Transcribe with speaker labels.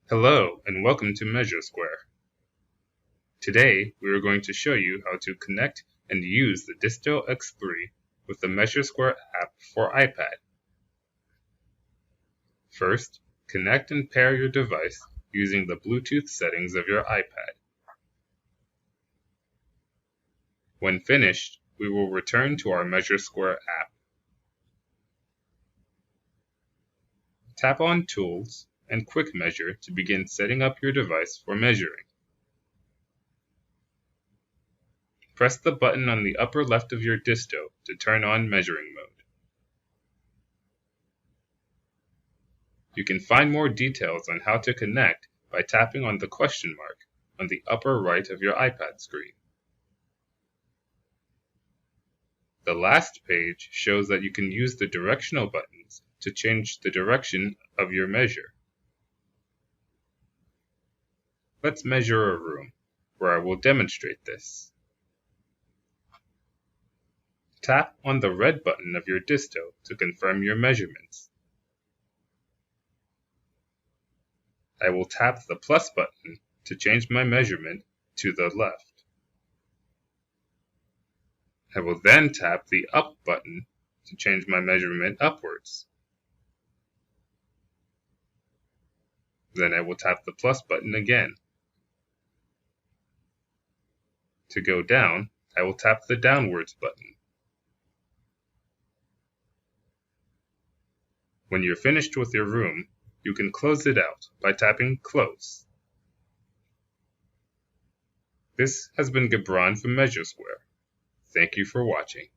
Speaker 1: Hello and welcome to MeasureSquare. Today we are going to show you how to connect and use the Disto X3 with the MeasureSquare app for iPad. First, connect and pair your device using the Bluetooth settings of your iPad. When finished, we will return to our MeasureSquare app. Tap on Tools and Quick Measure to begin setting up your device for measuring. Press the button on the upper left of your Disto to turn on measuring mode. You can find more details on how to connect by tapping on the question mark on the upper right of your iPad screen. The last page shows that you can use the directional buttons to change the direction of your measure. Let's measure a room, where I will demonstrate this. Tap on the red button of your Disto to confirm your measurements. I will tap the plus button to change my measurement to the left. I will then tap the up button to change my measurement upwards. Then I will tap the plus button again. To go down, I will tap the downwards button. When you're finished with your room, you can close it out by tapping Close. This has been Gibran from MeasureSquare. Thank you for watching.